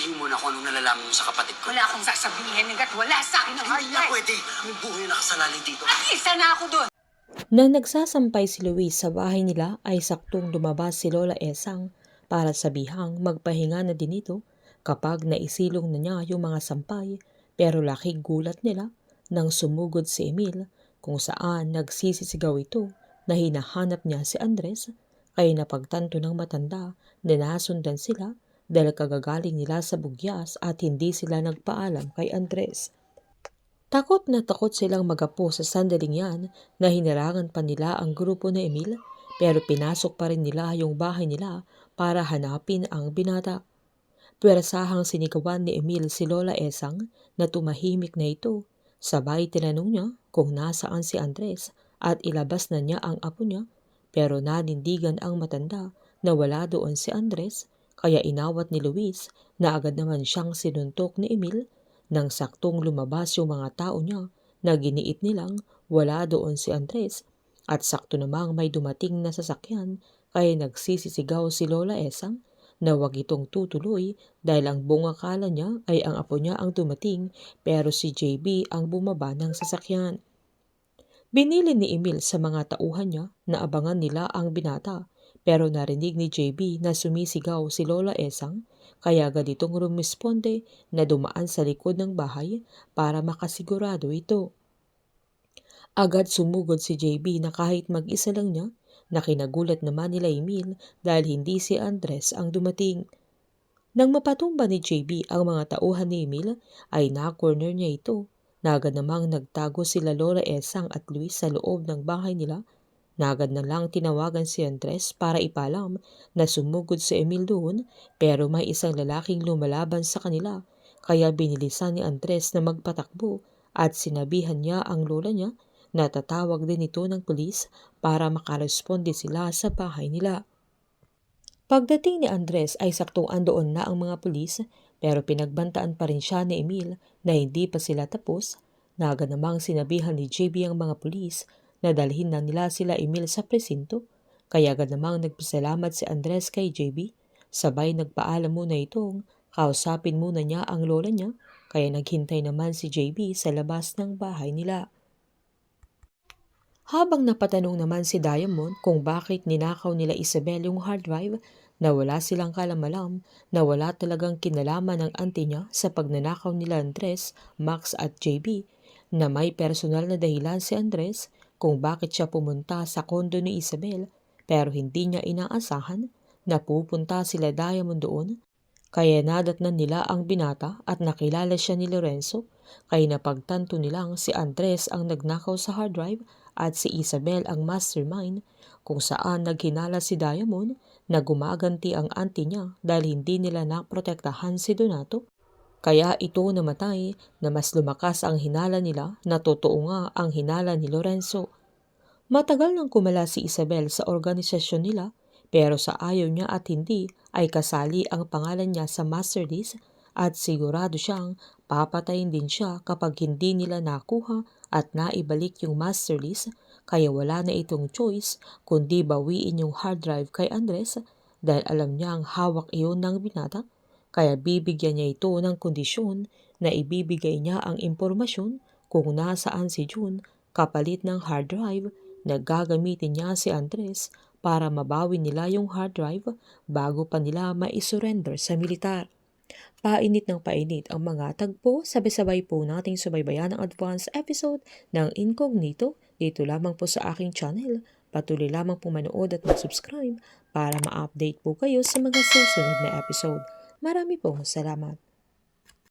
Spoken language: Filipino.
sabihin mo na kung anong nalalaman mo sa kapatid ko. Wala akong sasabihin hanggat wala sa akin ang Ay, na hintay. pwede. May buhay na nakasalalay dito. At isa na ako doon. Nang nagsasampay si Luis sa bahay nila ay saktong lumabas si Lola Esang para sabihang magpahinga na din ito kapag naisilong na niya yung mga sampay, pero laking gulat nila nang sumugod si Emil kung saan nagsisisigaw ito na hinahanap niya si Andres, kaya napagtanto ng matanda na nasundan sila dahil kagagaling nila sa bugyas at hindi sila nagpaalam kay Andres. Takot na takot silang magapo sa sandaling yan na hinarangan pa nila ang grupo na Emil, pero pinasok pa rin nila yung bahay nila para hanapin ang binata. Pwersahang sinigawan ni Emil si Lola Esang na tumahimik na ito, sabay tinanong niya kung nasaan si Andres at ilabas na niya ang apo niya, pero nanindigan ang matanda na wala doon si Andres, kaya inawat ni Luis na agad naman siyang sinuntok ni Emil. Nang saktong lumabas yung mga tao niya na giniit nilang wala doon si Andres, at sakto namang may dumating na sasakyan, kaya nagsisisigaw si Lola Esang na wag itong tutuloy dahil ang buong akala niya ay ang apo niya ang dumating, pero si JB ang bumaba ng sasakyan. Binili ni Emil sa mga tauhan niya na abangan nila ang binata, pero narinig ni JB na sumisigaw si Lola Esang, kaya agad itong rumisponde na dumaan sa likod ng bahay para makasigurado ito. Agad sumugod si JB na kahit mag-isa lang niya, na kinagulat naman nila Emil dahil hindi si Andres ang dumating. Nang mapatumba ni JB ang mga tauhan ni Emil ay na-corner niya ito, na agad namang nagtago sila Lola Esang at Luis sa loob ng bahay nila. Na agad na lang tinawagan si Andres para ipalam na sumugod si Emil doon, pero may isang lalaking lumalaban sa kanila, kaya binilisan ni Andres na magpatakbo at sinabihan niya ang lola niya na tatawag din ito ng pulis para makaresponde sila sa bahay nila. Pagdating ni Andres ay saktong andoon na ang mga pulis, pero pinagbantaan pa rin siya ni Emil na hindi pa sila tapos. Na agad namang sinabihan ni JB ang mga pulis na dalhin na nila sila Emil sa presinto, kaya agad namang nagpasalamat si Andres kay JB, sabay nagpaalam muna itong kausapin muna niya ang lola niya, kaya naghintay naman si JB sa labas ng bahay nila. Habang napatanong naman si Diamond kung bakit ninakaw nila Isabel yung hard drive, na wala silang kalamalam na wala talagang kinalaman ng auntie niya sa pagnanakaw nila Andres, Max at JB, na may personal na dahilan si Andres kung bakit siya pumunta sa kondo ni Isabel, pero hindi niya inaasahan na pupunta sila Diamond doon, kaya nadatnan nila ang binata at nakilala siya ni Lorenzo, kaya napagtanto nilang si Andres ang nagnakaw sa hard drive at si Isabel ang mastermind, kung saan naghinala si Diamond na gumaganti ang auntie niya dahil hindi nila naprotektahan si Donato. Kaya ito namatay na mas lumakas ang hinala nila na totoo nga ang hinala ni Lorenzo. Matagal nang kumala si Isabel sa organisasyon nila, pero sa ayaw niya at hindi ay kasali ang pangalan niya sa master list, at sigurado siyang papatayin din siya kapag hindi nila nakuha at naibalik yung master list, kaya wala na itong choice kundi bawiin yung hard drive kay Andres dahil alam niyang hawak iyon ng binata. Kaya bibigyan niya ito ng kondisyon na ibibigay niya ang impormasyon kung nasaan si June kapalit ng hard drive, na gagamitin niya si Andres para mabawi nila yung hard drive bago pa nila maisurrender sa militar. Painit ng painit ang mga tagpo, sabay-sabay po nating subaybayan ang advance episode ng Incognito dito lamang po sa aking channel. Patuloy lamang po manood at mag-subscribe para ma-update po kayo sa mga susunod na episode. Marami pong salamat.